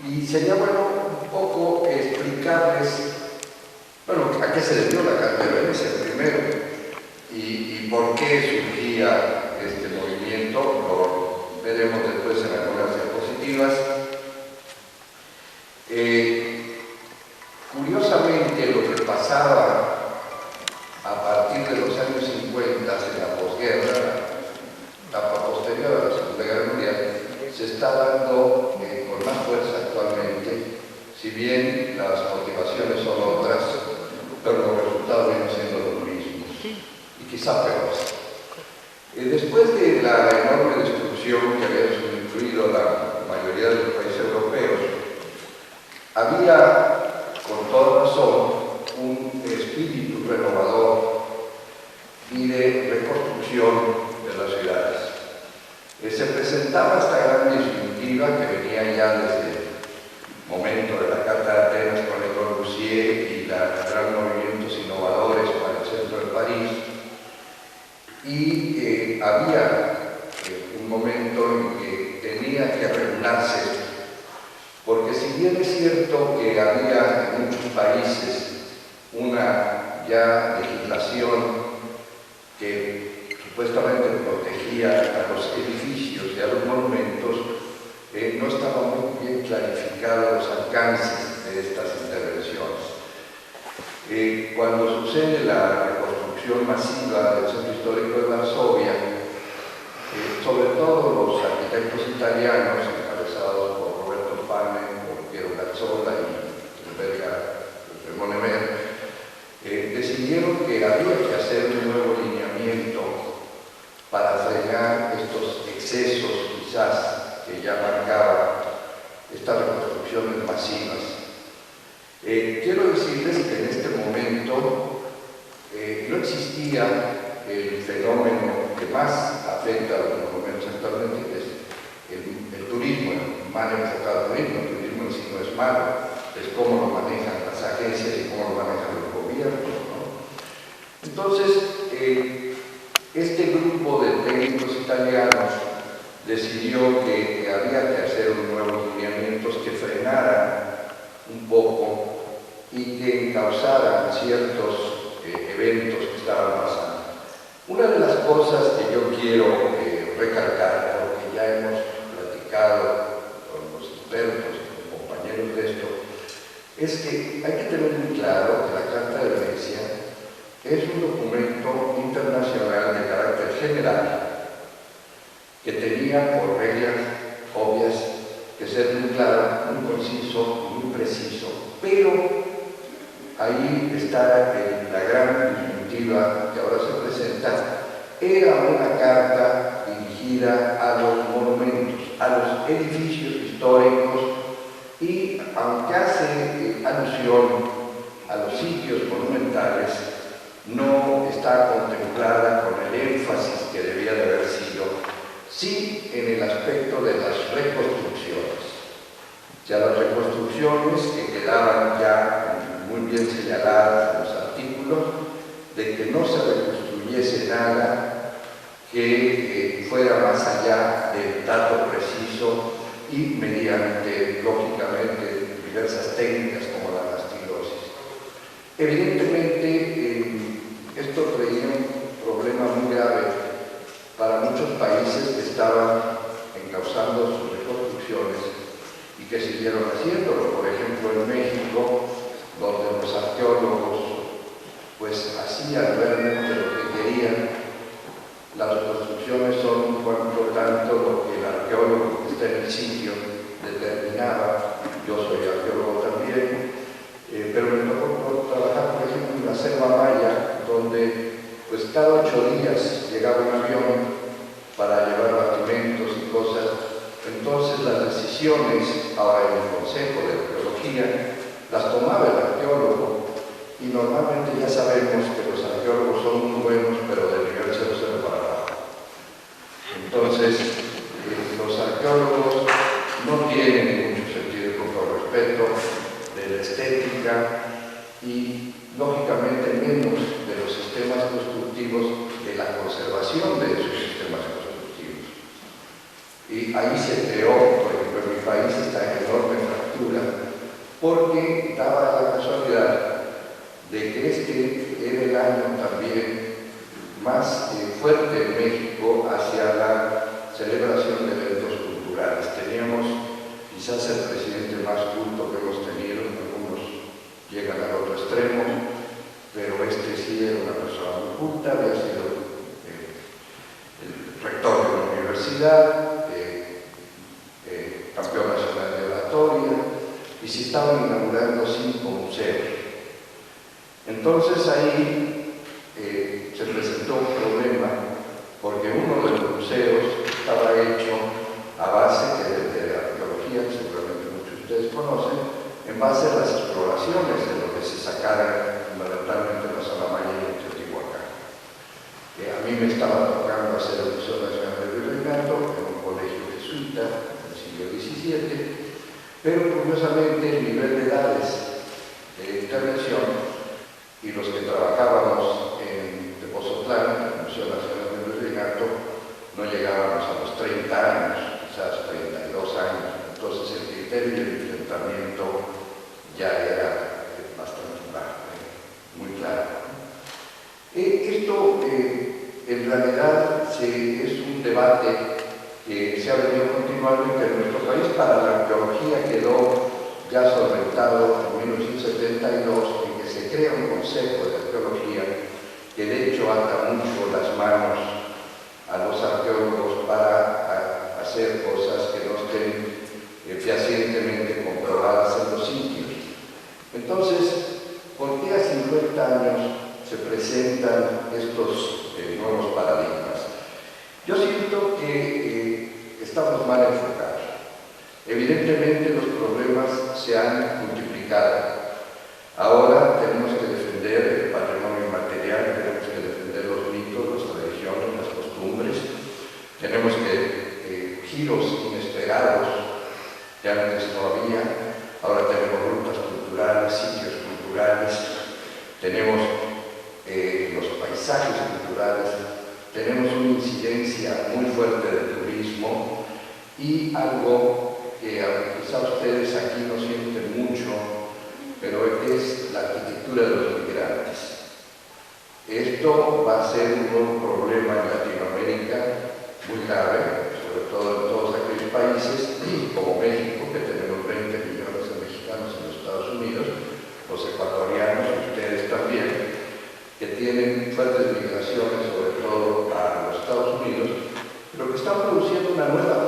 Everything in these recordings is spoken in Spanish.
Y sería bueno un poco explicarles, bueno, a qué se debió la Carta de Venecia primero y por qué surgía este movimiento. Lo veremos después en algunas diapositivas. Curiosamente, lo que pasaba a partir de los años 50, en la posguerra, la etapa posterior a la Segunda Guerra Mundial, se está dando con más fuerza actualmente, si bien las motivaciones son otras, pero los resultados vienen siendo los mismos, y quizá peores. Después de la enorme destrucción que había sufrido la mayoría de los países europeos, había, con toda razón, un espíritu renovador y de reconstrucción de las ciudades. Se presentaba esta gran disyuntiva que venía ya desde el momento de la Carta de Atenas con Le Corbusier y los grandes movimientos innovadores para el centro de París, y había un momento en que tenía que regularse, porque si bien es cierto que había en muchos países una ya legislación que supuestamente protegía a los edificios y a los monumentos, no estaban muy bien clarificados los alcances de estas intervenciones. Cuando sucede la reconstrucción masiva del centro histórico de Varsovia, sobre todo los arquitectos italianos, encabezados por Roberto Pane, por Piero Cazzola y Belga Monemer, decidieron que había que hacer un nuevo lineamiento para frenar estos excesos, quizás, que ya marcaba estas reconstrucciones masivas. Quiero decirles que en este momento no existía el fenómeno que más afecta a los monumentos actualmente, que es el turismo, el mal enfocado turismo. El turismo en sí no es malo, es cómo lo manejan las agencias y cómo lo manejan los gobiernos, ¿no? Entonces, este grupo de técnicos italianos decidió que había que hacer unos nuevos lineamientos que frenaran un poco y que encauzaran ciertos eventos que estaban pasando. Una de las cosas que yo quiero recalcar, porque ya hemos platicado con los expertos, con compañeros de esto, es que hay que tener muy claro que la Carta de Venecia es un documento internacional de carácter general que tenía por reglas obvias que ser muy claro, muy conciso, muy preciso, pero ahí está la gran disyuntiva que ahora se presenta. Era una carta dirigida a los monumentos, a los edificios históricos, y aunque hace alusión a los sitios monumentales, no está contemplada con el énfasis que debía de haber sido, sí en el aspecto de las reconstrucciones. O sea, las reconstrucciones que quedaban ya muy bien señaladas en los artículos, de que no se reconstruyese nada que fuera más allá del dato preciso y mediante, lógicamente, diversas técnicas como la anastilosis. Evidentemente, esto traía un problema muy grave para muchos países que estaban encauzando sus reconstrucciones y que siguieron haciéndolo. Por ejemplo, en México, donde los arqueólogos pues hacían realmente lo que querían. Las reconstrucciones son, por tanto, lo que el arqueólogo que está en el sitio determinaba. Yo soy arqueólogo también, pero me tocó trabajar, por ejemplo, en la selva maya, donde pues cada 8 días llegaba un avión para llevar alimentos y cosas. Entonces las decisiones ahora en el Consejo de Arqueología las tomaba el arqueólogo, y normalmente ya sabemos que los arqueólogos son muy buenos, pero del nivel 00 para abajo. Entonces, los arqueólogos no tienen mucho sentido, con todo respeto, de la estética y, lógicamente, menos de los sistemas constructivos, de la conservación de esos sistemas constructivos. Y ahí se creó, por ejemplo, en mi país, esta enorme fractura porque daba la casualidad de que este era el año también más fuerte en México hacia la celebración de eventos culturales. Teníamos quizás el presidente más culto que hemos tenido, algunos llegan al otro extremo, pero este sí era una persona muy culta, había sido el rector de la universidad, campeón nacional de oratoria, y se estaban inaugurando 5 museos. Entonces ahí se presentó un problema, porque uno de los museos estaba hecho a base de arqueología, que seguramente muchos de ustedes conocen, en base a las exploraciones de lo que se sacara fundamentalmente en la zona maya y en Teotihuacán. A mí me estaba tocando hacer el Museo Nacional de Virreinato en un colegio jesuita del siglo XVII, pero curiosamente el nivel de edades de intervención y los que trabajábamos en Tepozotlán, en el Museo Nacional de Virreinato, no llegábamos a los 30 años, quizás 32 años, entonces el criterio y el enfrentamiento ya era bastante muy claro. Esto en realidad es un debate que se ha venido continuando y que en nuestro país para la arqueología quedó ya solventado en 1972, en que se crea un consejo de arqueología que de hecho ata mucho las manos a los arqueólogos para hacer cosas que no estén fehacientemente comprobadas en los sitios. Entonces, ¿por qué a 50 años se presentan estos nuevos paradigmas? Yo siento que estamos mal enfocados. Evidentemente los problemas se han multiplicado. Ahora tenemos que defender el patrimonio inmaterial, tenemos que defender los mitos, las tradiciones, las costumbres. Tenemos que giros inesperados que antes no había. Ahora tenemos rutas culturales, sitios culturales, tenemos los paisajes culturales, tenemos una incidencia muy fuerte del turismo y algo que quizá ustedes aquí no sienten mucho, pero es la arquitectura de los migrantes. Esto va a ser un nuevo problema en Latinoamérica muy grave, sobre todo en todos aquellos países como México, que tenemos 20 millones de mexicanos en los Estados Unidos, los ecuatorianos, ustedes también, que tienen fuertes migraciones, sobre todo a los Estados Unidos, pero que están produciendo una nueva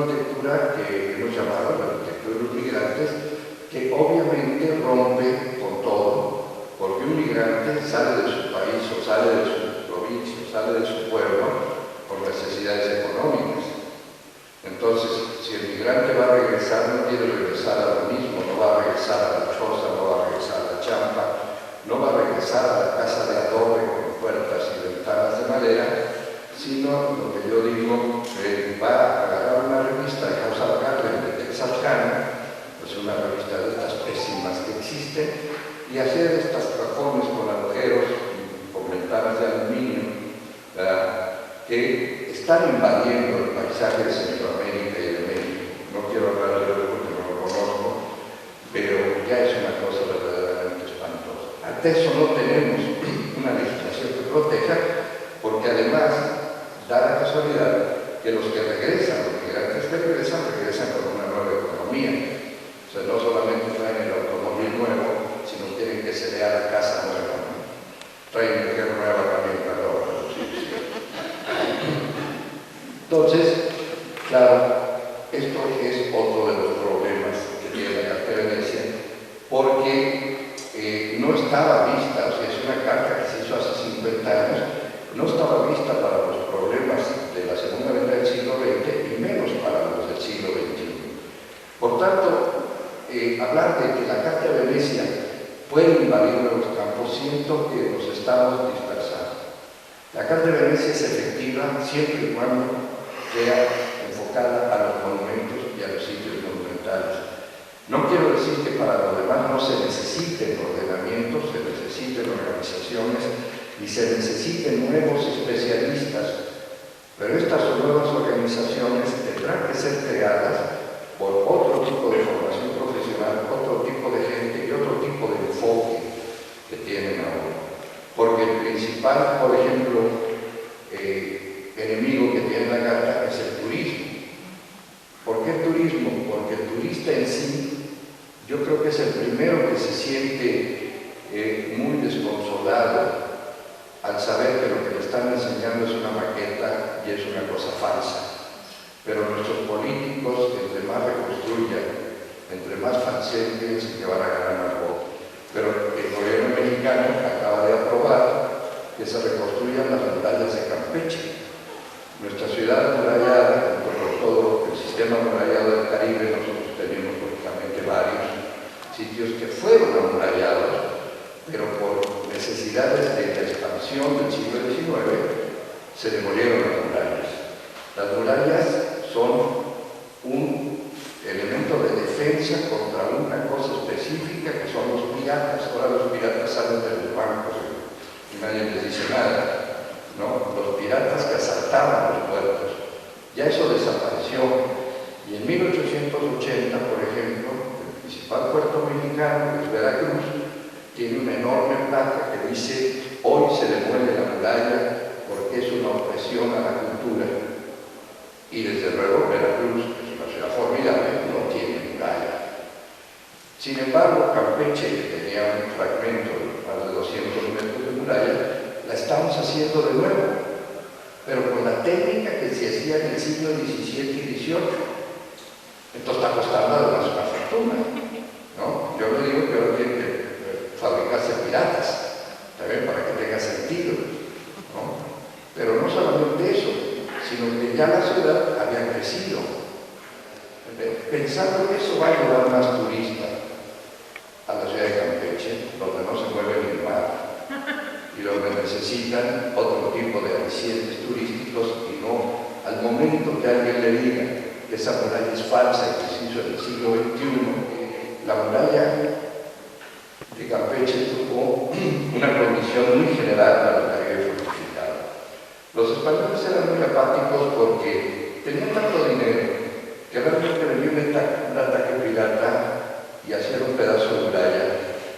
arquitectura que hemos llamado la arquitectura de los migrantes, que obviamente rompe con todo, porque un migrante sale de su país o sale de su provincia o sale de su pueblo por necesidades económicas. Entonces, si el migrante va a regresar, no quiere regresar a lo mismo, no va a regresar a la choza, no va a regresar a la champa, no va a regresar a la casa de adobe con puertas y ventanas de madera, sino lo que yo digo, va a agarrar una revista de Causa Garland de Texarkana, pues una revista de estas pésimas que existen, y hacer estas cajones con agujeros y con ventanas de aluminio, ¿verdad?, que están invadiendo el paisaje de Centroamérica y de México. No quiero hablar de algo porque no lo conozco, pero ya es una cosa verdaderamente espantosa. Ante eso no tenemos una legislación que proteja, porque además da la casualidad que los que regresan, los migrantes que regresan con una nueva economía. O sea, no solamente traen el automóvil nuevo, sino tienen que se vea la casa nueva, ¿no? Traen mujer nueva también para los hijos. Entonces, claro, esto es otro de los problemas que tiene la Carta de Venecia, porque no estaba vista, o sea, es una carta que se hizo hace 50 años, no estaba vista para los problemas de la segunda mitad del siglo XX y menos para los del siglo XXI. Por tanto, hablar de que la Carta de Venecia puede invadir los campos, siento que nos estamos dispersando. La Carta de Venecia es efectiva siempre y cuando sea enfocada a los monumentos y a los sitios monumentales. No quiero decir que para lo demás no se necesiten ordenamientos, se necesiten organizaciones y se necesiten nuevos especialistas, pero estas nuevas organizaciones tendrán que ser creadas por otro tipo de principal, por ejemplo, enemigo que tiene la carta es el turismo. ¿Por qué el turismo? Porque el turista en sí, yo creo que es el primero que se siente muy desconsolado al saber que lo que le están enseñando es una maqueta y es una cosa falsa. Pero nuestros políticos, entre más reconstruyan, entre más falseen, piensan que van a ganar más votos. Pero el gobierno mexicano acaba de aprobar que se reconstruyan las murallas de Campeche. Nuestra ciudad amurallada, por todo el sistema amurallado del Caribe, nosotros tenemos lógicamente varios sitios que fueron amurallados, pero por necesidades de la expansión del siglo XIX se demolieron las murallas. Las murallas son un elemento de defensa contra una cosa específica que son los piratas. Ahora los piratas salen de los bancos y nadie les dice nada, ¿no? Los piratas que asaltaban los puertos, ya eso desapareció. Y en 1880, por ejemplo, el principal puerto mexicano, que es Veracruz, tiene una enorme placa que dice: hoy se demuele la muralla porque es una opresión a la cultura. Y desde luego Veracruz, que es una ciudad formidable, no tiene muralla. Sin embargo, Campeche, que tenía un fragmento de más de 200 metros de muralla, la estamos haciendo de nuevo, pero con la técnica que se hacía en el siglo XVII y XVIII. Entonces está costando además una fortuna, ¿no? Yo no digo que ahora tienen que fabricarse piratas, también para que tenga sentido, ¿no? Pero no solamente eso, sino que ya la ciudad había crecido. Pensando que eso va a llevar más turistas a la ciudad de Campeche, donde no se mueve ni el mar, y donde necesitan otro tipo de alicientes turísticos, y no al momento que alguien le diga que esa muralla es falsa y que se hizo en el siglo XXI. La muralla de Campeche tuvo una condición muy general para el Caribe fortificado. Los españoles eran muy apáticos porque tenían tanto dinero que realmente venía un ataque pirata y hacían un pedazo de muralla.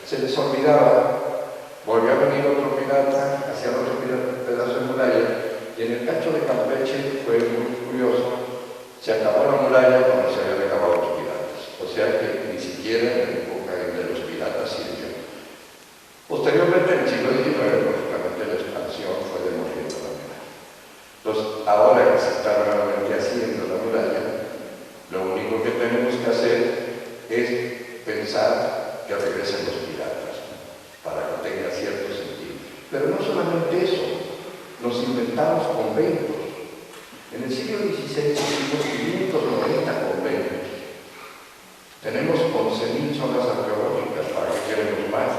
Se les olvidaba, volvió a venir otro pirata, hacían otro pedazo de muralla, y en el cacho de Campeche fue muy curioso. Se acabó la muralla cuando se habían acabado los piratas. O sea que ni siquiera en la época de los piratas sirvió. Posteriormente, en el siglo XIX, lógicamente la expansión fue demoliendo la muralla. Entonces, ahora que se está realmente haciendo la muralla, lo único que tenemos que hacer es pensar que regresen los piratas, para que tenga cierto sentido. Pero no solamente eso, nos inventamos conventos. En el siglo XVI hicimos 590 conventos. Tenemos 11.000 zonas arqueológicas, ¿para qué queremos más?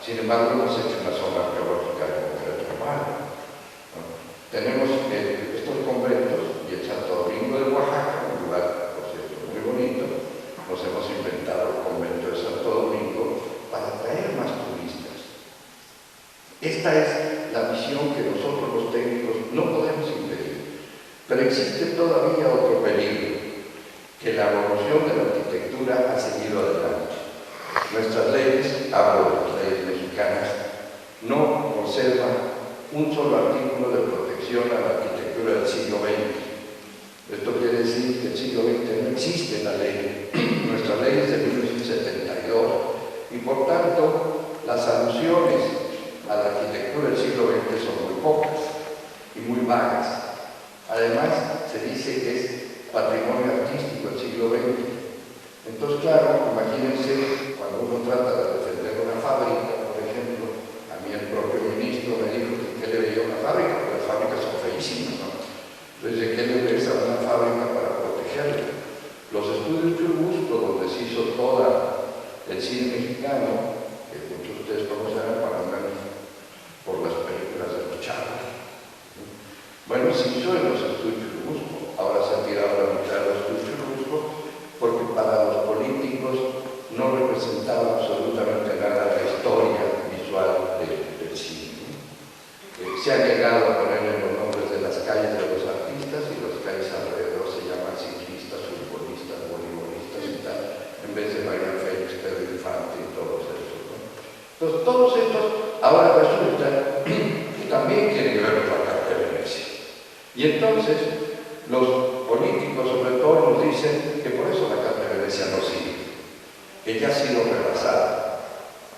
Sin embargo, hemos hecho una zona arqueológica de concreto humano, ¿no? Tenemos estos conventos y el Santo Domingo de Oaxaca, un lugar, por cierto, muy bonito. Nos hemos inventado el convento de Santo Domingo para atraer más turistas. Esta es la visión que nosotros los técnicos no podemos impedir. Pero existe todavía otro peligro, que la evolución de la arquitectura ha seguido adelante. Nuestras leyes, hablo de las leyes mexicanas, no conservan un solo artículo de protección a la arquitectura del siglo XX. Esto quiere decir que el siglo XX no existe en la ley. Nuestra ley es de 1972 y por tanto las alusiones a la arquitectura del siglo XX son muy pocas y muy vagas. Además, se dice que es patrimonio artístico del siglo XX. Entonces, claro, imagínense cuando uno trata de defender una fábrica, por ejemplo, a mí el propio ministro me dijo que le veía una fábrica, porque las fábricas son feísimas, ¿no? Entonces, ¿qué le ves a una fábrica para protegerla? Los estudios Churubusco, donde se hizo todo el cine mexicano, que muchos de ustedes conocerán para ver por las películas de los chavos. Bueno, se hizo en los estudios Churubusco. Ahora se ha tirado la mitad de los estudios Churubusco porque para los políticos no representaba absolutamente nada la historia visual del cine. Se ha llegado a ponerle los nombres de las calles de los artistas y las calles alrededor se llaman ciclistas, futbolistas, voleibolistas y tal, en vez de María Félix, Pedro Infante y todos esos, ¿no? Entonces, todos estos, ahora resulta que también tiene que ver con la Carta de Venecia. Y entonces, los políticos sobre todo nos dicen que por eso la Carta de Venecia no sirve, que ya ha sido rebasada.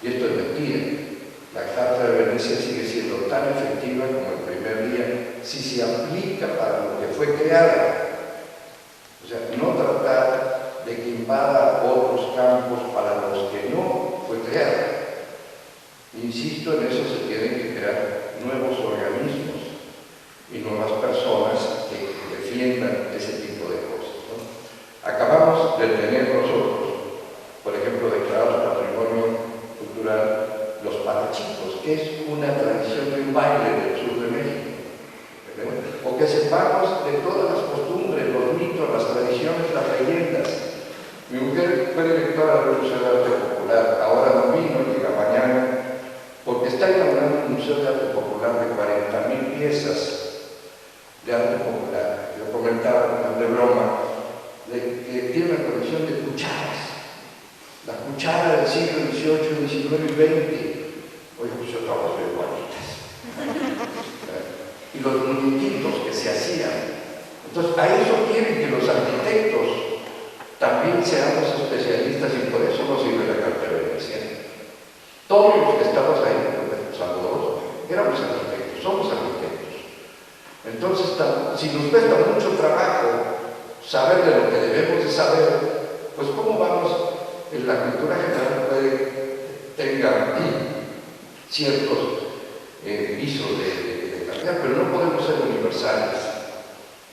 Y esto es mentira. La Carta de Venecia sigue siendo tan efectiva como el primer día si se aplica para lo que fue creada. O sea, no tratar de que invada otros campos para los que no fue creada. Insisto, en eso se tienen que crear nuevos organismos y nuevas personas que defiendan ese tipo de cosas, ¿no? Acabamos de tener nosotros, por ejemplo, declarados Patrimonio Cultural los parachicos, que es una tradición de un baile del sur de México. O que sepamos de todas las costumbres, los mitos, las tradiciones, las leyendas. Mi mujer fue directora del Museo de Arte Popular, ahora no vino, llega mañana, porque está inaugurando un Museo de Arte Popular de 40.000 piezas de arte popular. Yo comentaba de broma de que tiene una colección de cucharas. La cuchara del siglo XVIII, XIX y XX. Oye, pues yo todas veo igualitas. Y los muñequitos que se hacían. Entonces, a eso quieren que los arquitectos también seamos especialistas y por eso nos sirve la Carta de Venecia. Todos los que estamos ahí, saludos, éramos arquitectos, somos arquitectos. Entonces, si nos cuesta mucho trabajo saber de lo que debemos de saber, pues cómo vamos, en la cultura general tenga ciertos visos de calidad, pero no podemos ser universales.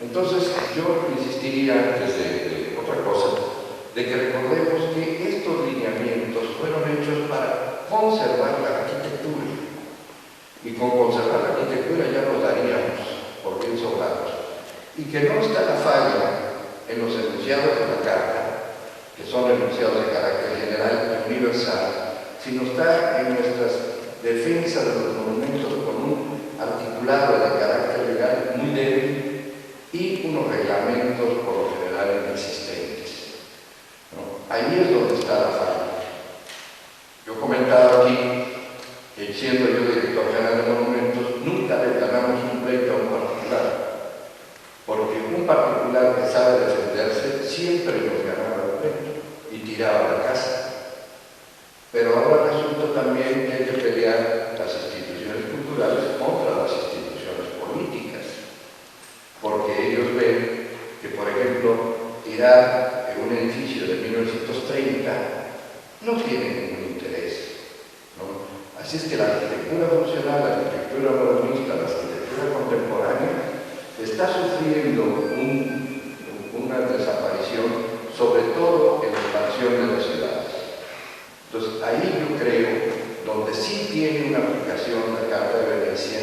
Entonces, yo insistiría antes de otra cosa, de que recordemos que estos lineamientos fueron hechos para conservar la arquitectura. Y con conservar la arquitectura ya lo daríamos por bien sobrados. Y que no está la falla en los enunciados de la Carta, que son enunciados de carácter general y universal, sino está en nuestras defensas de los monumentos con un articulado de carácter legal muy débil y unos reglamentos por lo general inexistentes, ¿no? Ahí es donde está la falla. Yo comentaba aquí que siendo yo director general de monumentos, nunca le ganamos un pleito a un particular, porque un particular que sabe defenderse siempre nos ganaba el pleito y tiraba la casa. Pero ahora resulta también que hay que pelear las instituciones culturales contra las instituciones políticas, porque ellos ven que, por ejemplo, tirar un edificio de 1930 no tiene ningún interés, ¿no? Así es que la arquitectura funcional, la arquitectura modernista, la arquitectura contemporánea está sufriendo una desaparición, sobre todo en la expansión de las ciudades. Entonces, ahí yo creo, donde sí tiene una aplicación la Carta de Venecia,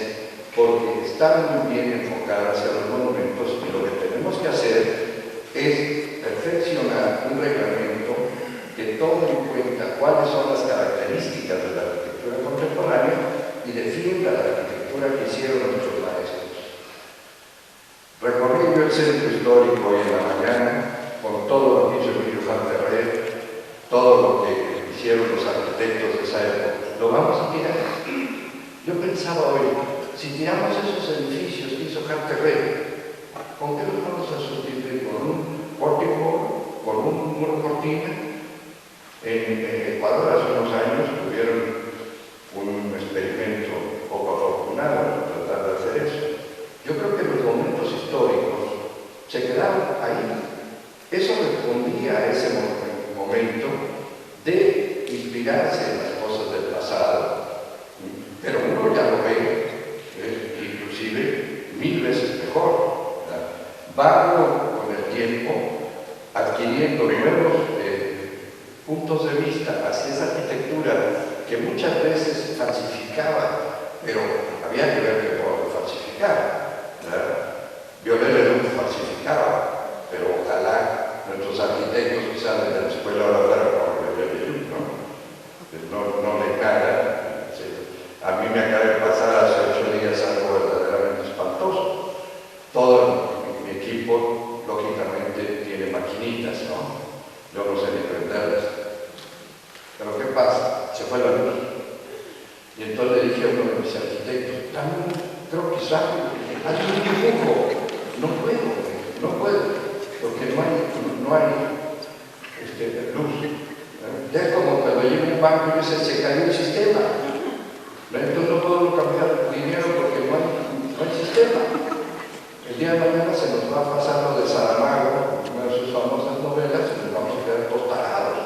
porque está muy bien enfocada hacia los monumentos, y lo que tenemos que hacer es perfeccionar un reglamento que tome en cuenta cuáles son las características de la arquitectura contemporánea y defienda la arquitectura que hicieron nuestros maestros. Recorrí yo el centro histórico hoy en la mañana, con todo lo que hizo Emilio Ferrer, todo lo que hicieron los arquitectos de esa época. ¿Lo vamos a tirar? Yo pensaba hoy, si tiramos esos edificios que hizo Carterrey, ¿con qué los vamos a sustituir? ¿Con un pórtico? ¿Con un muro cortina? En Ecuador hace unos años tuvieron un experimento poco afortunado en tratar de hacer eso. Yo creo que los momentos históricos se quedaron ahí. Eso respondía a ese momento de inspirarse en las cosas del pasado, pero uno ya lo ve, inclusive 1000 veces mejor, ¿verdad? Va uno con el tiempo adquiriendo nuevos puntos de vista hacia esa arquitectura que muchas veces falsificaba, pero había que ver que por falsificar, ¿verdad? Viollet Leduc falsificaba, pero ojalá nuestros arquitectos que salen de la escuela ahora fueran como Viollet Leduc, no le cagan. A mí me acaba de pasar hace 8 días algo verdaderamente espantoso. Todo mi equipo, lógicamente, tiene maquinitas, ¿no? Yo no sé ni prenderlas. Pero ¿qué pasa? Se fue la luz. Y entonces le dije a uno de mis arquitectos, dame abstrajo, haz un dibujo. No puedo, porque no hay luz. Es como cuando llego a un banco y se cayó el sistema. Entonces no puedo cambiar dinero porque no hay sistema. El día de mañana se nos va a pasar lo de Saramago, una de sus famosas novelas, y nos vamos a quedar postarados.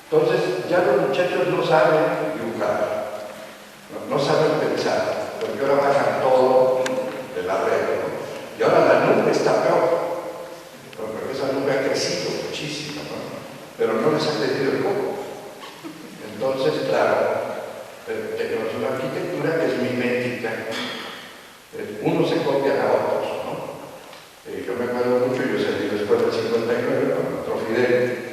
Entonces ya los muchachos no saben dibujar, no saben pensar, porque ahora bajan todo de la red, ¿no? Y ahora la nube está peor, porque esa nube ha crecido muchísimo, ¿no? Pero no les ha crecido el coco. Entonces, claro, tenemos una arquitectura que es mimética. Unos se copian a otros, ¿no? Yo me acuerdo mucho, yo salí después del 59 con otro Fidel,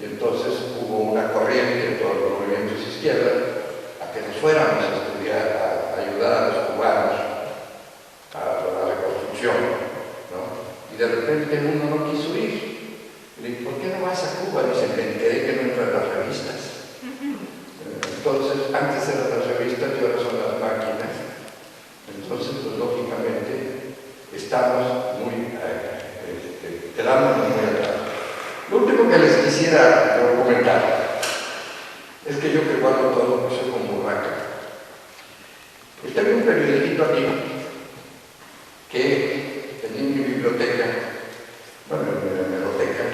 y entonces hubo una corriente en todos los movimientos izquierdas a que nos fuéramos a estudiar, a ayudar a los cubanos a la reconstrucción, ¿no? Y de repente uno no quiso ir. Y le dije, ¿por qué no vas a Cuba? Dice, me enteré que no entran las revistas. Entonces, antes eran las revistas y ahora son las máquinas. Entonces, pues lógicamente, estamos muy, quedamos muy atrás. Lo último que les quisiera comentar es que yo que guardo todo lo que soy como burraca. Tengo un periodito aquí que tenía en mi biblioteca, bueno, en mi biblioteca,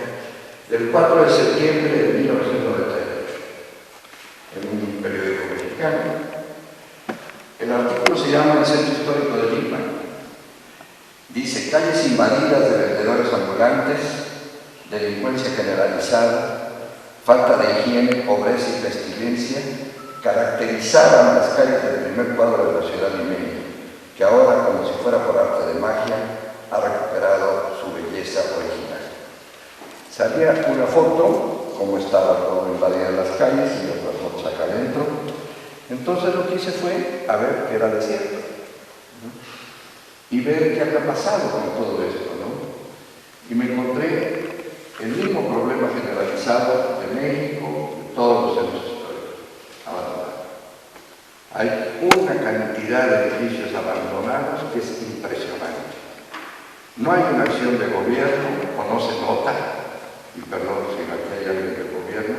del 4 de septiembre de 1998, en un periódico mexicano. El artículo se llama El Centro Histórico de Lima. Dice, calles invadidas de vendedores ambulantes, delincuencia generalizada, falta de higiene, pobreza y pestilencia caracterizaban las calles del primer cuadro de la ciudad limeña, que ahora, como si fuera por arte de magia, ha recuperado su belleza original. Salía una foto, como estaba todo invadido en las calles y otras fotos acá adentro. Entonces lo que hice fue a ver qué era desierto, ¿no? Y ver qué había pasado con todo esto, ¿no? Y me encontré el mismo problema generalizado de México, de todos los centros históricos abandonados. Hay una cantidad de edificios abandonados que es impresionante. No hay una acción de gobierno, o no se nota, y perdón si aquí hay alguien del gobierno,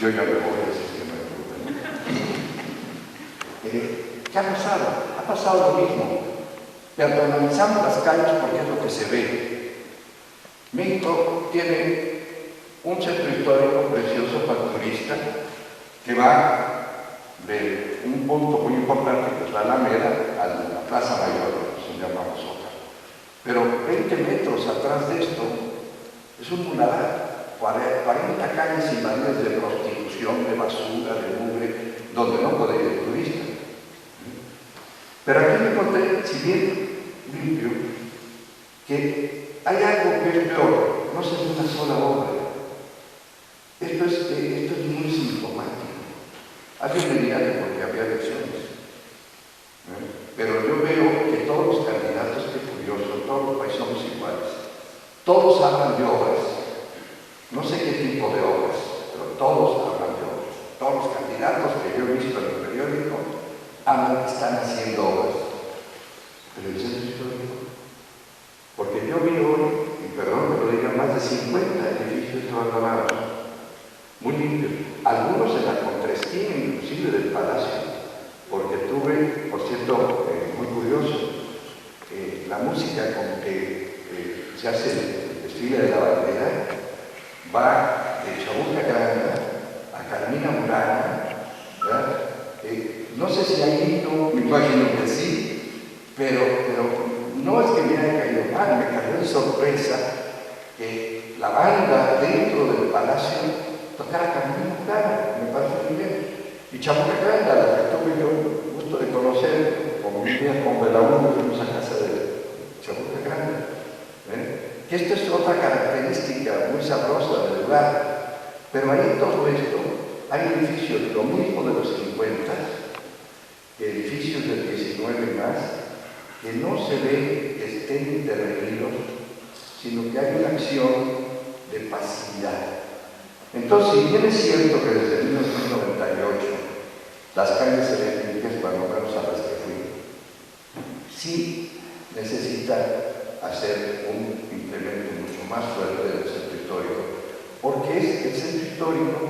yo ya me voy del sistema de gobierno. ¿Qué ha pasado? Ha pasado lo mismo. Pero analizamos las calles porque es lo que se ve. México tiene un centro histórico precioso para turistas que va de un punto muy importante que es la Alameda a la Plaza Mayor, que se llama Zócalo. Pero 20 metros atrás de esto es un muladar, 40 calles invadidas de prostitución, de basura, de mugre, donde no puede ir el turista. Pero aquí me encontré, si bien limpio, que hay algo que es peor, no se ve una sola obra. Esto es muy sintomático. Alguien me dirá que porque había elecciones. Pero yo veo que todos los candidatos, qué curioso, todos los países somos iguales. Todos hablan de obras. No sé qué tipo de obras, pero todos hablan de obras. Todos los candidatos que yo he visto en el periódico hablan que están haciendo obras. Pero el centro histórico, porque yo vi hoy, y perdón que lo diga, más de 50 edificios abandonados, muy limpios, algunos en la contraesquina inclusive del palacio, porque tuve, por cierto, muy curioso, la música con que se hace el desfile de la bandera va de Chabuca Granda a Carmina Burana, ¿verdad? No sé si hay himno, me imagino que sí, pero no es que me haya caído mal, me cayó de sorpresa que la banda dentro del palacio tocara Carmina Burana, me parece muy bien. Y Chabuca Granda, la que tuve yo el gusto de conocer, como vivía con Belaúno, fuimos a casa de Chabuca Granda. Que esto es otra característica muy sabrosa del lugar. Pero ahí en todo esto hay edificios, lo mismo de los 50, edificios del 19 y más, que no se ve que estén intervenidos, sino que hay una acción de pasividad. Entonces, si bien es cierto que desde 1998 las calles se ven limpias, cuando menos a las que fui, sí necesita hacer un implemento mucho más fuerte del centro histórico, porque es el centro histórico,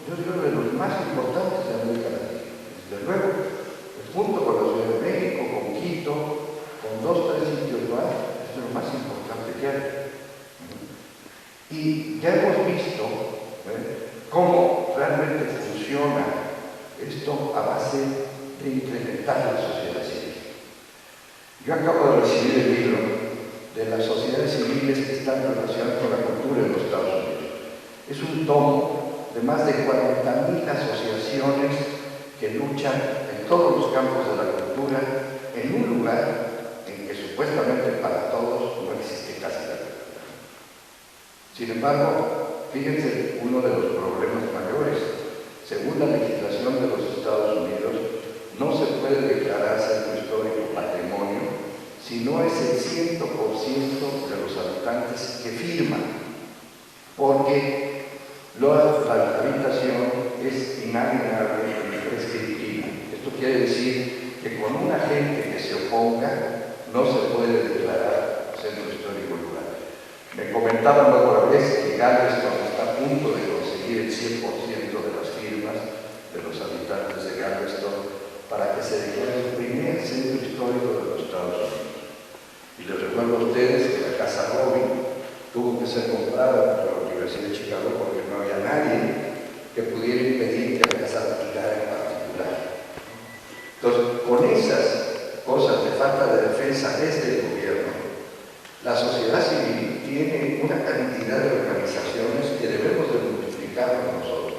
yo digo, de los más importantes de América Latina. Desde luego, junto con la Ciudad de México, con Quito, con 2 o 3 sitios más, es lo más importante que hay. Y ya hemos visto cómo realmente funciona esto a base de implementar la sociedad civil. Yo acabo de recibir el libro de las sociedades civiles que están relacionadas con la cultura en los Estados Unidos. Es un tomo de más de 40.000 asociaciones que luchan en todos los campos de la cultura en un lugar en que supuestamente para todos no existe casi la cultura. Sin embargo, fíjense uno de los problemas mayores. Según la legislación de los Estados Unidos, no se puede declarar centro histórico patrimonio si no es el 100% de los habitantes que firman, porque la habitación es inalienable y prescriptiva. Esto quiere decir que con una gente que se oponga no se puede declarar centro histórico lugar. Me comentaban la otra vez que Galveston está a punto de conseguir el 100% de las firmas de los habitantes de Galveston para que se declare el primer centro histórico de los Estados Unidos. Y les recuerdo a ustedes que la Casa Robin tuvo que ser comprada por la Universidad de Chicago porque no había nadie que pudiera impedir que la casa alquilara en particular. Entonces, con esas cosas de falta de defensa desde el gobierno, la sociedad civil tiene una cantidad de organizaciones que debemos de multiplicar nosotros.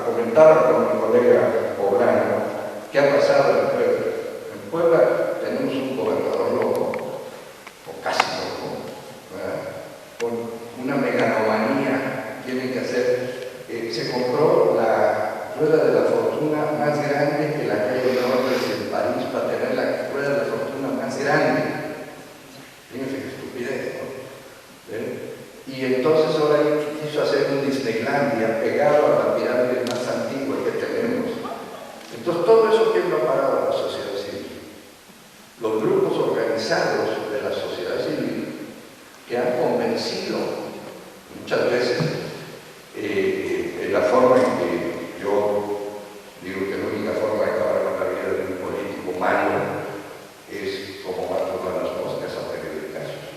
Comentaba con mi colega Poblano qué ha pasado en Puebla. En Puebla tenemos un gobernador loco, o casi loco, con una megalomanía. Tiene que hacer, se compró la rueda de la fortuna más grande que la calle Londres en París para tener la rueda de la fortuna más grande. Fíjense qué estupidez, ¿no? Y entonces ahora quiso hacer un Disneylandia pegado a la pirámide más antigua que tenemos. Entonces todo eso, ¿quién lo ha parado? La sociedad civil. Los grupos organizados de la sociedad civil que han convencido muchas veces en la forma en que yo digo que la única forma de acabar con la vida de un político malo es como matar a las moscas a medio de casos.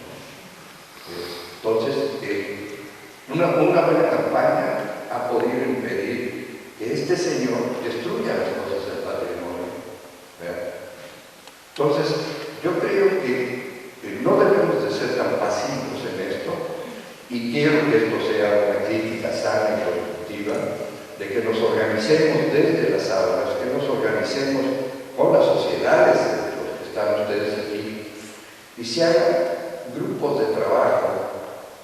Entonces, una buena campaña ha podido impedir que este señor destruya las cosas del patrimonio. Entonces, yo creo que no debemos de ser tan pasivos en esto, y quiero que esto sea una crítica sana y constructiva, de que nos organicemos desde las aulas, que nos organicemos con las sociedades de los que están ustedes aquí, y se hagan grupos de trabajo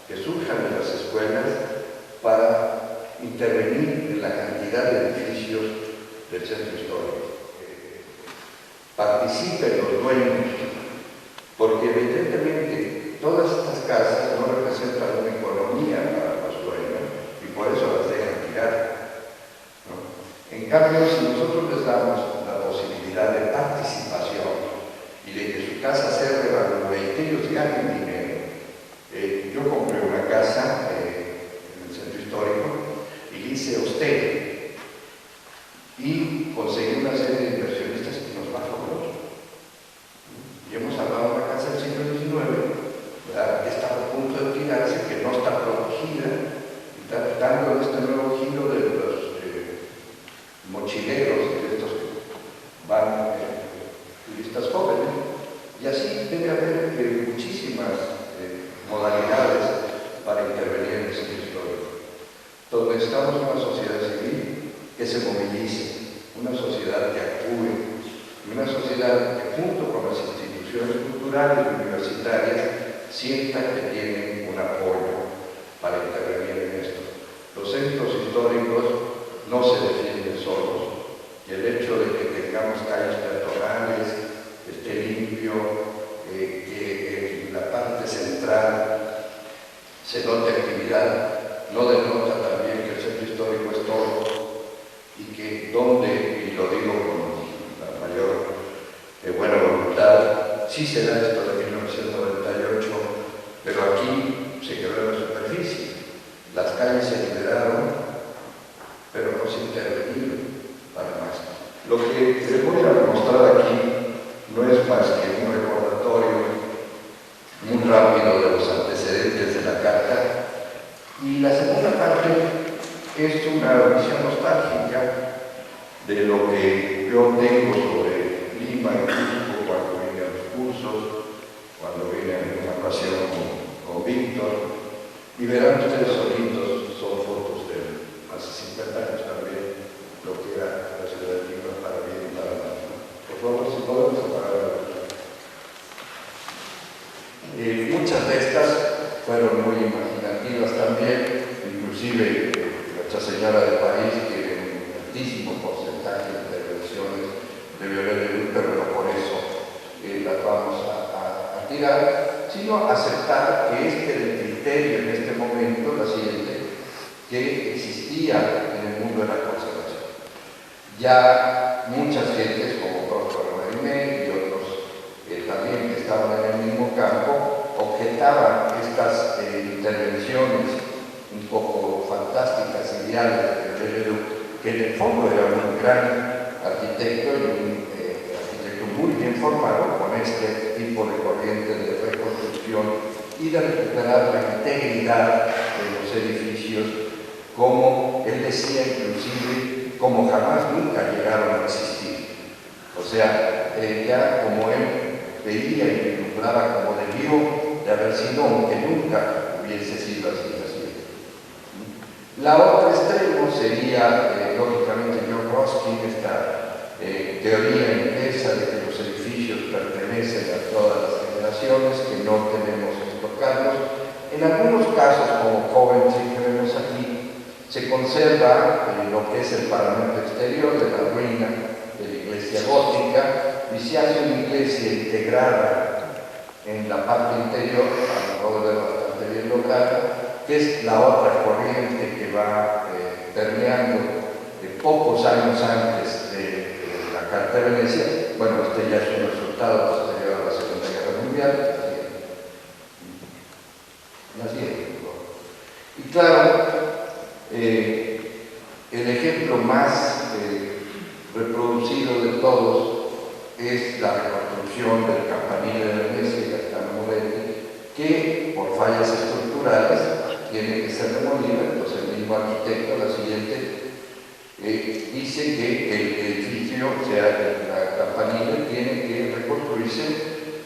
que surjan en las escuelas para intervenir en la cantidad de edificios del centro histórico. Participen los dueños, porque evidentemente todas estas casas no representan una economía para los dueños y por eso las dejan tirar, ¿no? En cambio, si nosotros les damos la posibilidad de participación y de que su casa se revalúe y que ellos ganen dinero. Yo compré una casa en el centro histórico y hice hostel y conseguí una serie de inversionistas que nos va fabuloso. Y hemos hablado de una casa del siglo XIX, ¿verdad?, que está a punto de tirarse, que no está protegida, está dando este nuevo giro de los mochileros, de estos que van turistas jóvenes, y así debe haber muchísimas modalidades para intervenir en el centro histórico. Entonces necesitamos una sociedad civil que se movilice, una sociedad que actúe, una sociedad que junto con las instituciones culturales y universitarias sienta que tienen un apoyo para intervenir en esto. Los centros históricos no se defienden solos, y el hecho de que tengamos calles peatonales, esté limpio, que en la parte central se note actividad, no denota también que el centro histórico es todo, y que donde, y lo digo con la mayor buena voluntad, las calles se liberaron, pero no se intervino para más. Lo que les voy a mostrar aquí no es más que un recordatorio muy rápido de los antecedentes de la carta, y la segunda parte es una visión nostálgica de lo que yo tengo sobre Lima y Cusco cuando vine a los cursos, cuando vine a una ocasión con Víctor, y verán ustedes solitos, son fotos de hace 50 años también, lo que era la ciudad de Lima para bien y para mal. Por favor, si podemos apagar la luz. Muchas de estas fueron muy imaginativas también, inclusive nuestra señora del país tiene un altísimo porcentaje de intervenciones de Violeta, pero no por eso las vamos a tirar, sino aceptar que este era el criterio en este momento, la siguiente, que existía en el mundo de la conservación. Ya muchas gentes como Próspero Marimé y otros también que estaban en el mismo campo objetaban estas intervenciones un poco fantásticas, ideales de Leduc, que en el fondo era un gran arquitecto y un arquitecto muy bien formado con este tipo de corriente de reconstrucción y de recuperar la integridad de los edificios, como él decía, inclusive como jamás nunca llegaron a existir. O sea, ya como él veía y vislumbraba como debió de haber sido, aunque nunca hubiese sido así. La otra extremo sería, lógicamente, John Ruskin, esta teoría inglesa de que los edificios pertenecen a todas las generaciones, que no tenemos que tocarlos. En algunos casos, como Coventry que vemos aquí, se conserva lo que es el paramento exterior de la ruina de la iglesia gótica, y se hace una iglesia integrada en la parte interior, a lo mejor bastante bien lograda, que es la otra corriente que va permeando pocos años antes de la Carta de Venecia. Bueno, este ya es un resultado posterior a la Segunda Guerra Mundial. Y claro, el ejemplo más reproducido de todos es la reconstrucción del campanile de Venecia y Gaetano Moretti, que por fallas estructurales tiene que ser demolida. Entonces el mismo arquitecto, la siguiente, dice que el edificio, o sea, la campanile, tiene que reconstruirse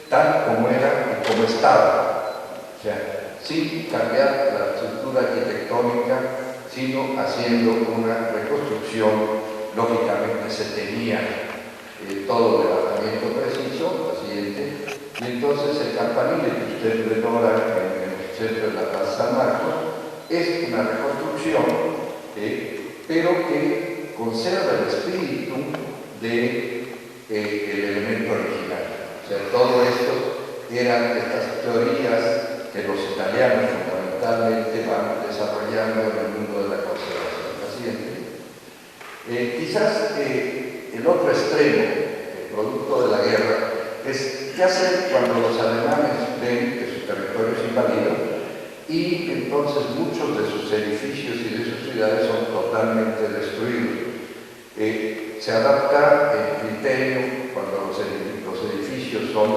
tal como era y como estaba. O sea, sin cambiar la estructura arquitectónica, sino haciendo una reconstrucción. Lógicamente se tenía todo el levantamiento preciso, la siguiente, y entonces el campanile que ustedes ven ahora en el centro de la Plaza San Marcos es una reconstrucción, pero que conserva el espíritu del elemento original. O sea, todo esto eran estas teorías que los italianos fundamentalmente van desarrollando en el mundo de la conservación. La siguiente. Quizás el otro extremo, el producto de la guerra, es qué hacer cuando los alemanes ven que su territorio es invadido y entonces muchos de sus edificios y de sus ciudades son totalmente destruidos. Se adapta el criterio cuando los edificios son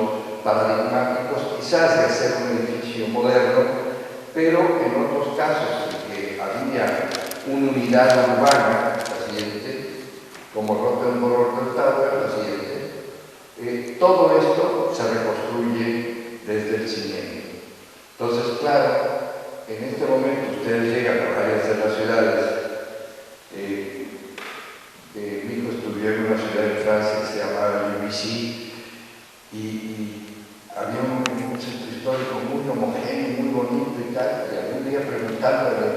paradigmáticos, quizás de hacer un edificio moderno, pero en otros casos en que había una unidad urbana, la siguiente, como Rotterdam Tower, la siguiente, todo esto se reconstruye desde el cimiento. Entonces, claro, en este momento ustedes llegan a varias de las ciudades. Mi hijo estudió en una ciudad de Francia que se llamaba Juvisy y había un centro histórico muy homogéneo, muy bonito y tal, y algún día preguntándole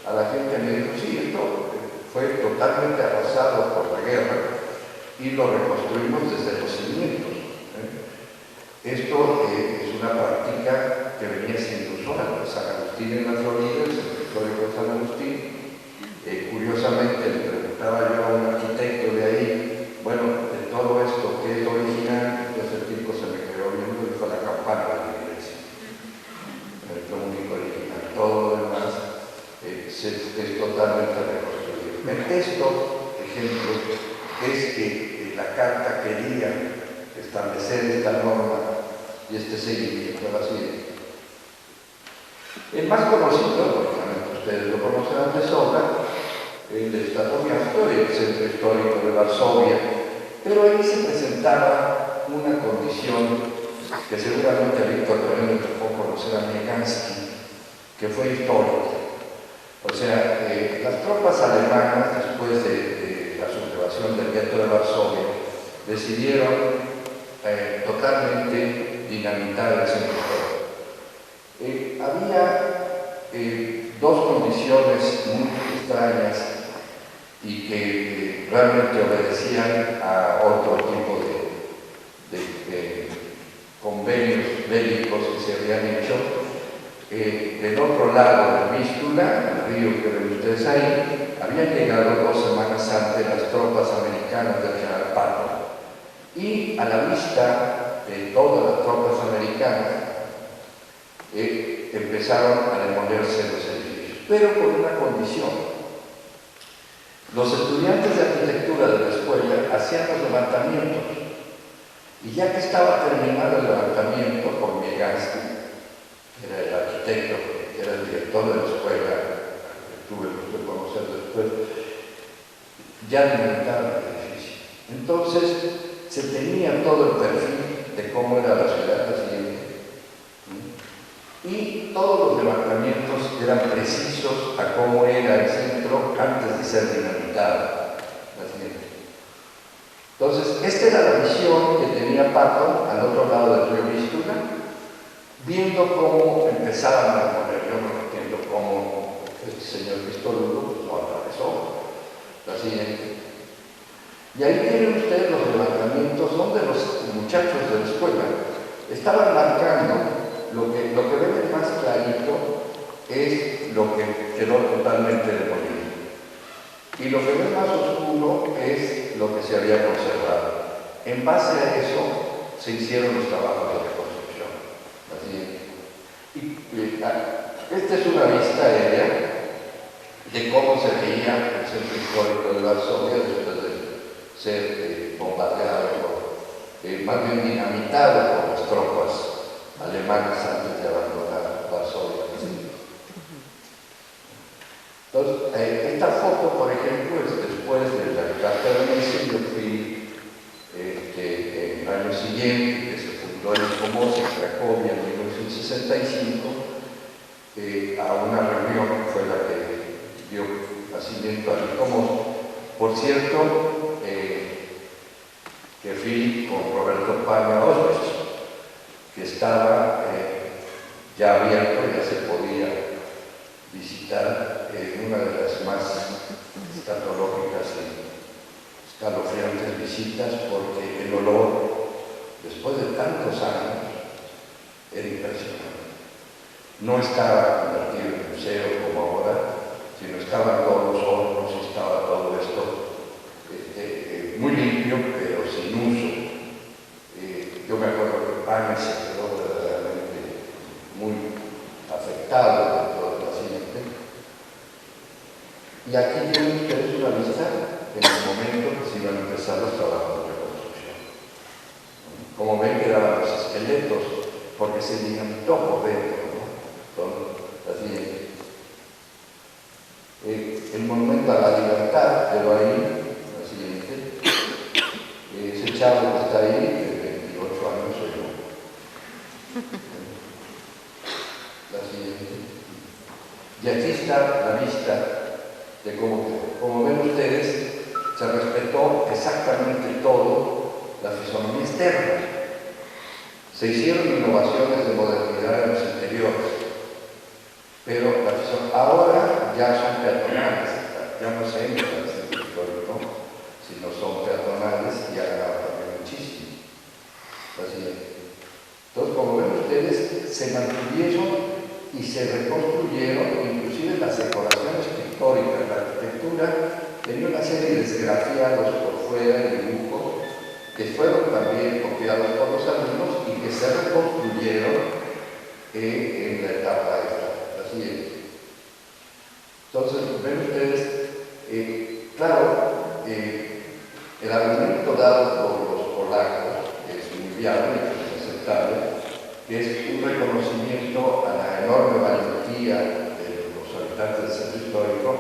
a la gente me dijo, sí, esto fue totalmente arrasado por la guerra y lo reconstruimos desde los cimientos. Esto es una práctica que venía siendo usual. San Agustín en la Florida, el centro histórico de San Agustín, curiosamente le preguntaba yo a un arquitecto de ahí, bueno, de todo esto, ¿qué es lo original? Entonces el tipo se me quedó viendo y dijo la campana de la iglesia. Es lo único original. Todo lo demás es totalmente reconstruido. El texto, ejemplo, es que la carta quería establecer esta norma y este seguimiento a la siguiente. El más conocido, lógicamente ustedes lo conocerán de sobra, el de Statomiasto, el Centro Histórico de Varsovia, pero ahí se presentaba una condición que seguramente a Víctor también le tocó conocer a Miegansky, que fue histórica. O sea, las tropas alemanas, después de la sublevación del gueto de Varsovia, decidieron totalmente dinamitar el centro histórico. Había dos condiciones muy extrañas y que realmente obedecían a otro tipo de convenios bélicos que se habían hecho. Del otro lado del Vístula, el río que ven ustedes ahí, habían llegado 2 semanas antes las tropas americanas del general Patton. Y a la vista de todas las tropas americanas, empezaron a demolerse los edificios, pero con una condición. Los estudiantes de arquitectura de la escuela hacían los levantamientos, y ya que estaba terminado el levantamiento con Miegansky, que era el arquitecto, que era el director de la escuela, que tuve el gusto de conocer después, ya alimentaban el edificio. Entonces, se tenía todo el perfil de cómo era la ciudad la siguiente. Y todos los levantamientos eran precisos a cómo era el centro antes de ser dinamitado. Entonces, esta era la visión que tenía Patton al otro lado del río Vístula, viendo cómo empezaban a poner. Yo no entiendo cómo este señor Vístoludo lo atravesó. La siguiente. Y ahí tienen ustedes los levantamientos donde los muchachos de la escuela estaban marcando. Lo que ven más clarito es lo que quedó totalmente demolido. Y lo que ven más oscuro es lo que se había conservado. En base a eso se hicieron los trabajos de reconstrucción. Esta es una vista aérea de cómo se veía el centro histórico de Varsovia después de ser bombardeado, más bien dinamitado por las tropas alemanas antes de abandonar Varsovia. Entonces, esta foto, por ejemplo, es después de la carta de Messi. Yo fui en el año siguiente, que se fundó el Comos en Cracovia en 1965, a una reunión que fue la que dio nacimiento al Comos. Por cierto, que fui con Roberto Palma Auschwitz, que estaba ya abierto, ya se podía visitar en una de las más escatológicas y escalofriantes visitas, porque el olor, después de tantos años, era impresionante. No estaba convertido en museo como ahora, sino estaban todos los hornos, estaba todo esto muy limpio, pero sin uso. Yo me acuerdo que Palma se quedó verdaderamente muy afectado dentro del paciente. Y aquí tienen ustedes una vista en el momento que se iban a empezar los trabajos de reconstrucción. Como ven, quedaban los esqueletos, porque se dinamitó por dentro, ¿no? Así, el monumento a la libertad quedó ahí, la siguiente. Ese chavo que está ahí, de 28 años, soy yo. La siguiente. Y aquí está la vista de cómo quedó. Como ven ustedes, se respetó exactamente todo la fisonomía externa. Se hicieron innovaciones de modernidad en los interiores, pero ahora ya son peatonales, ya no se entra en el centro histórico, sino son peatonales y han ganado también muchísimo. Entonces, como ven ustedes, se mantuvieron y se reconstruyeron, inclusive las decoraciones pictóricas. La arquitectura tenía una serie de esgrafiados por fuera, dibujos, que fueron también copiados por los alumnos y que se reconstruyeron en la etapa esta. Así es. Entonces, ven ustedes, claro, el argumento dado por los polacos es muy viable, es aceptable, que es un reconocimiento a la enorme valentía de los habitantes del centro histórico,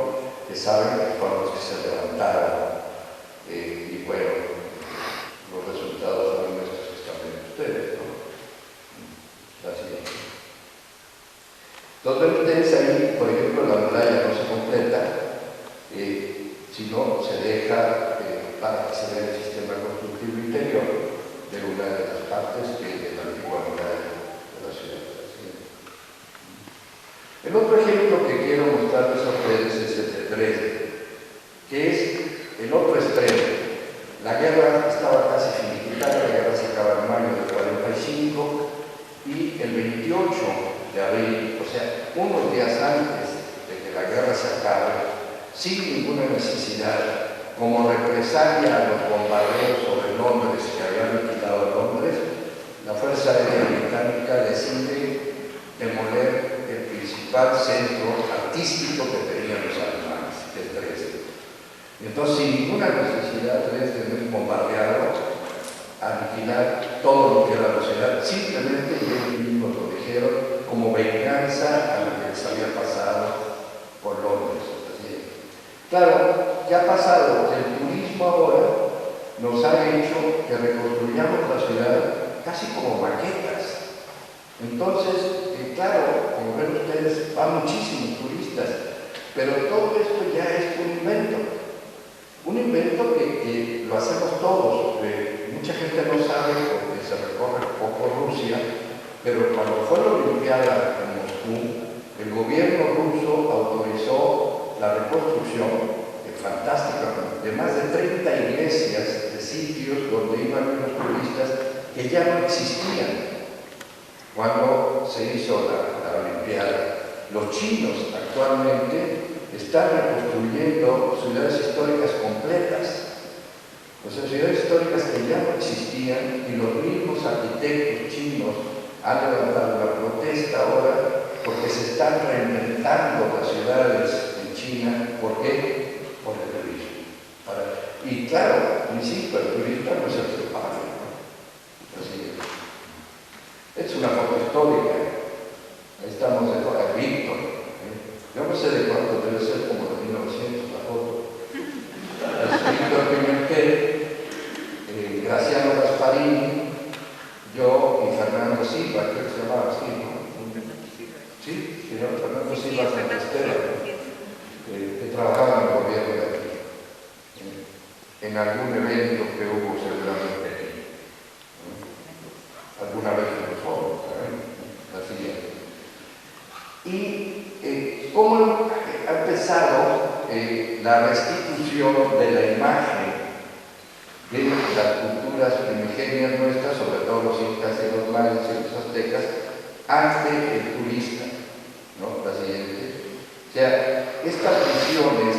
que saben que fueron los que se levantaron, y bueno, los resultados fueron estos que están viendo ustedes, ¿no? Así es. Entonces, ustedes ahí, por ejemplo, la muralla no se completa, sino se deja para que se vea el sistema constructivo interior de una de las partes de la antigua muralla de la ciudad. El otro ejemplo que quiero mostrarles a ustedes es el de Dresde, que es el otro extremo. La guerra estaba casi finiquitada, la guerra se acaba en mayo del 45 y el 28 de abril, o sea, unos días antes de que la guerra se acabe, sin ninguna necesidad, como represalia a los bombardeos sobre Londres que habían liquidado Londres, la Fuerza Aérea Británica decide demoler el principal centro artístico que tenían los alemanes, que es Dresde. Entonces, sin ninguna necesidad, Dresde es bombardeado, aniquilar todo lo que era la ciudad, simplemente, y ellos mismos lo dijeron, como venganza a lo que les había pasado por Londres. Claro, ¿qué ha pasado? El turismo ahora nos ha hecho que reconstruyamos la ciudad casi como maquetas. Entonces, claro, como ven ustedes, van muchísimos turistas, pero todo esto ya es un invento. Un invento que lo hacemos todos. Mucha gente no sabe porque se recorre poco Rusia, pero cuando fue la Olimpiada en Moscú, el gobierno ruso autorizó la reconstrucción fantástica de más de 30 iglesias de sitios donde iban los turistas que ya no existían cuando se hizo la Olimpiada. Los chinos actualmente están reconstruyendo ciudades históricas completas, o sea, ciudades históricas que ya no existían, y los mismos arquitectos chinos han levantado la protesta ahora porque se están reinventando las ciudades en China. ¿Por qué? Por el turismo. Y claro, insisto, el turista no es el que paga, ¿no? Así es una foto histórica. Ahí estamos de Víctor. Yo no sé de cuánto debe ser, como de 1900 la foto. Es Víctor Pimentel, Graciano Gasparini, yo y Fernando Silva, creo que se llamaba así, ¿no? Sí, señor Fernando Silva Santestera, que trabajaba en el gobierno de aquí, en algún evento que hubo seguramente aquí, alguna vez en los foros, así es. Y cómo ha empezado la restitución de la imagen de las culturas primigenias nuestras, sobre todo los incas y los mayas y los aztecas, ante el turista, ¿no? La siguiente. O sea, estas visiones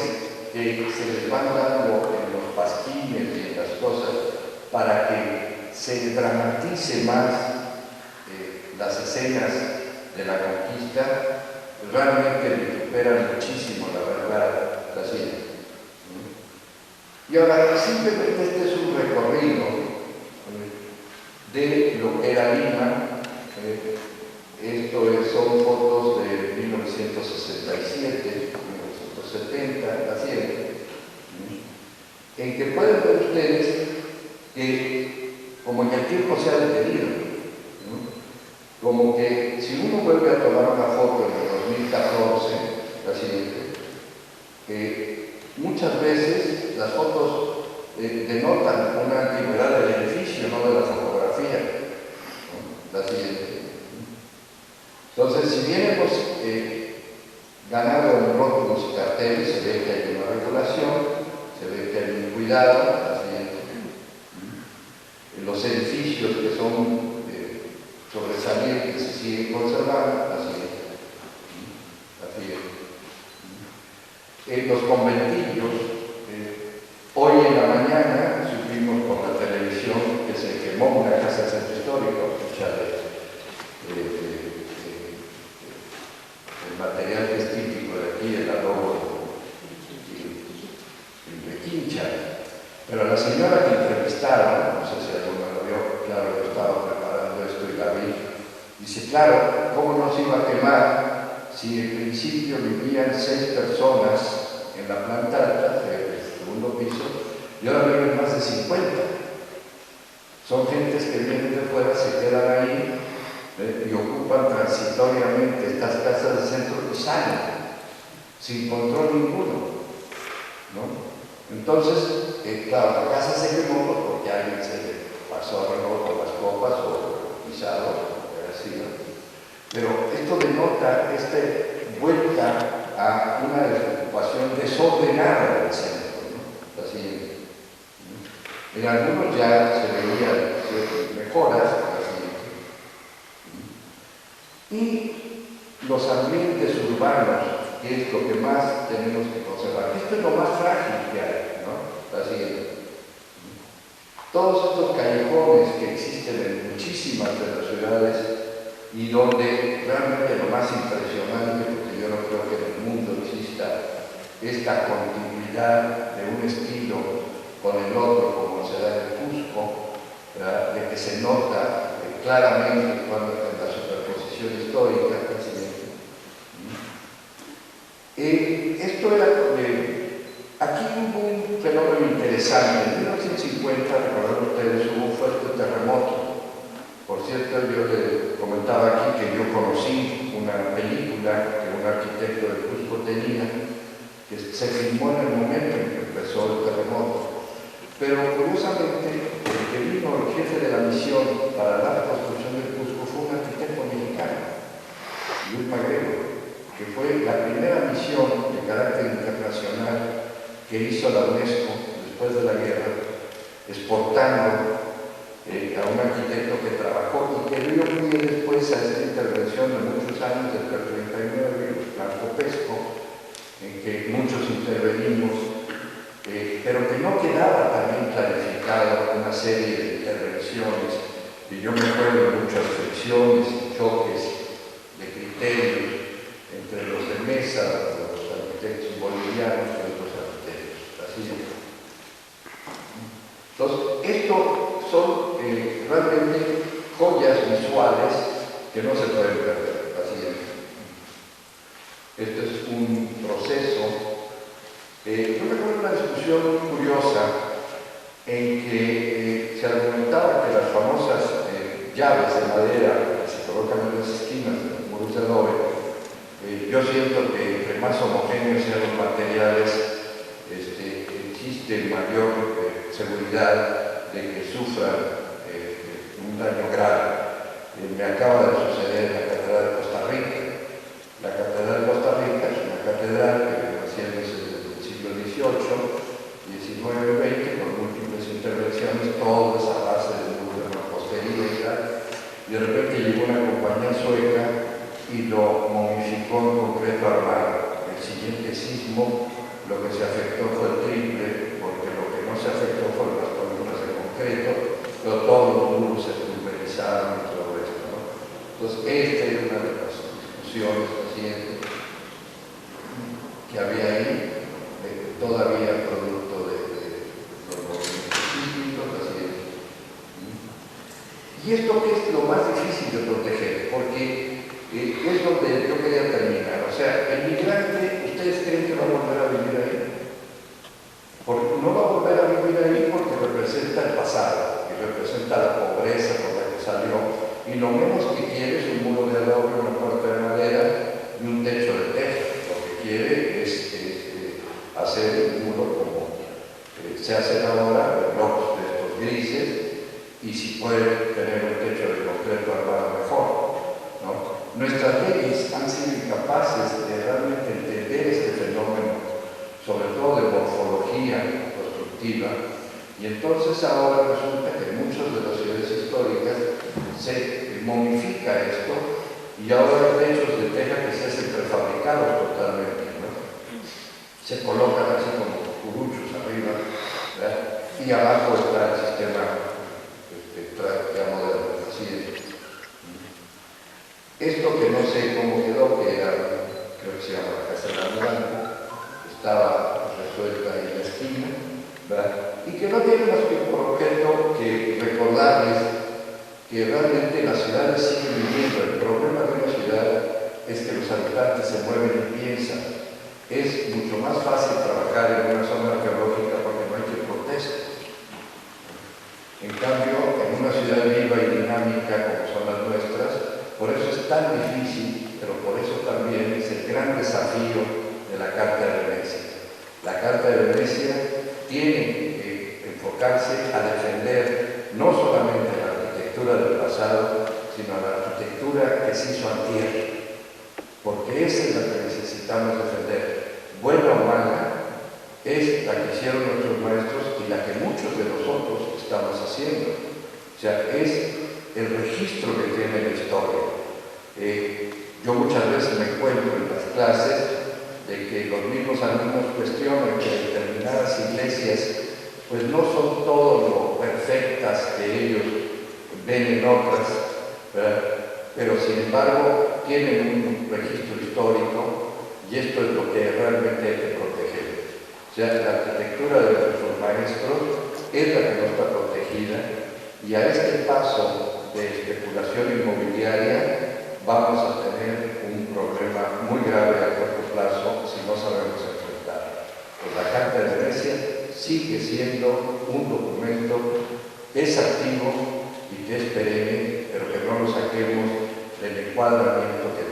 que se les van dando en los pasquines y en las cosas para que se dramatice más las escenas de la conquista, realmente recuperan muchísimo, la verdad, la ciencia. Y ahora, simplemente este es un recorrido de lo que era Lima. Son fotos de 1967, 1970, la ciencia, en que pueden ver ustedes que, como en el tiempo se ha detenido, ¿no? Como que si uno vuelve a tomar una foto en el 2014, la siguiente, muchas veces las fotos denotan una antigüedad del edificio, no de la fotografía, ¿no? La siguiente. Entonces, si bien hemos ganado en rótulos y carteles, se ve que hay una regulación, se ve que hay un cuidado, la siguiente. Los edificios que son sobresalientes se siguen conservando, la siguiente. Los conventillos, hoy en la mañana supimos por la televisión que se quemó una casa del centro histórico, el material que es típico de aquí, el adobo claro, ¿cómo no se iba a quemar si en principio vivían 6 personas en la planta alta del segundo piso y ahora viven más de 50? Son gentes que vienen de fuera, se quedan ahí y ocupan transitoriamente estas casas de centro y salen, sin control ninguno, ¿no? Entonces, claro, la casa se quemó porque alguien se le pasó a reloj con las copas o pisado, o así, ¿no? Pero esto denota esta vuelta a una desocupación desordenada del centro, ¿no? Así, ¿no? En algunos ya se veían mejoras, así. Y los ambientes urbanos, que es lo que más tenemos que conservar. Esto es lo más frágil que hay, ¿no? Así. Todos estos callejones que existen en muchísimas de las ciudades y donde realmente lo más impresionante, porque yo no creo que en el mundo exista esta continuidad de un estilo con el otro, como se da en Cusco, ¿verdad? De que se nota claramente cuando en la superposición histórica. Esto era, aquí hubo un fenómeno interesante. En 1950, recordarán ustedes, hubo un fuerte terremoto. Por cierto, yo le comentaba aquí que yo conocí una película que un arquitecto de Cusco tenía, que se filmó en el momento en que empezó el terremoto. Pero curiosamente, el que vino el jefe de la misión para la reconstrucción del Cusco fue un arquitecto mexicano, Luis Magrego, que fue la primera misión de carácter internacional que hizo la UNESCO después de la guerra, exportando a un arquitecto que trabajó y que dio pie después a esta intervención de muchos años, desde el 39, Blanco Pesco, en que muchos intervenimos, pero que no quedaba también clarificada una serie de intervenciones, y yo me acuerdo de muchas fricciones y choques de criterios entre los de Mesa, los arquitectos bolivianos y otros arquitectos. Así es. Entonces, esto son realmente joyas visuales que no se pueden perder. Así es. Este es un proceso. Yo recuerdo una discusión muy curiosa en que se argumentaba que las famosas llaves de madera que se colocan en las esquinas de los muros de adobe, yo siento que entre más homogéneos sean los materiales, existe mayor seguridad de que sufran un daño grave. Me acaba de suceder en la Catedral de Costa Rica. La Catedral de Costa Rica es una catedral que viene haciéndose desde el siglo XVIII, XIX y XX, con múltiples intervenciones, todo esa base de muro de mampostería y tal. Y de repente llegó una compañía sueca y lo momificó en concreto armado. El siguiente sismo, lo que se afectó fue el triple, porque lo que no se afectó fueron las columnas de concreto, pero todos los muros se pulverizaron y todo esto, ¿no? Entonces, esta era una de las discusiones recientes que había ahí, todavía producto de los movimientos sísmicos, así es. Y esto que es lo más difícil de proteger, porque es donde yo quería terminar. O sea, el migrante, ¿ustedes creen que va a volver a vivir ahí? Porque no va a volver a vivir ahí porque representa el pasado, y representa la pobreza por la que salió, y lo menos que quiere es un muro de adobe, una puerta de madera y un techo de teja. Lo que quiere es hacer un muro como se hacen ahora, blocos de estos grises, y si puede tener un techo de concreto armado mejor, ¿no? Nuestras leyes han sido incapaces de realmente entender este fenómeno, sobre todo de morfología constructiva, y entonces ahora resulta que en muchas de las ciudades históricas se momifica esto, y ahora hay techos de teja que se hacen prefabricados totalmente, ¿no? Se colocan así como curuchos arriba, ¿verdad? Y abajo está el sistema moderno, así es. Esto que no sé cómo quedó, que era, creo que se llama la Casa del Blanco, estaba resuelta en la esquina, ¿verdad? Y que no tiene más que por objeto que recordarles que realmente las ciudades siguen viviendo. El problema de una ciudad es que los habitantes se mueven y piensan. Es mucho más fácil trabajar en una zona arqueológica porque no hay quien proteste. En cambio, en una ciudad viva y dinámica como son las nuestras, por eso es tan difícil, pero por eso también es el gran desafío de la Carta de Venecia. La Carta de Venecia tiene que enfocarse a defender no solamente la arquitectura del pasado, sino la arquitectura que se hizo antier, porque esa es la que necesitamos defender. Buena o mala, es la que hicieron nuestros maestros y la que muchos de nosotros estamos haciendo. O sea, es el registro que tiene la historia. Yo muchas veces me encuentro en las clases de que los mismos alumnos cuestionan que determinadas iglesias pues no son todo lo perfectas que ellos ven en otras, ¿verdad? Pero sin embargo tienen un registro histórico y esto es lo que realmente hay que proteger. O sea, la arquitectura de nuestros maestros es la que no está protegida y a este paso de especulación inmobiliaria vamos a tener un problema muy grave a corto plazo si no sabemos enfrentar. Pues la Carta de Venecia sigue siendo un documento, es activo y que es perenne, pero que no lo saquemos del encuadramiento que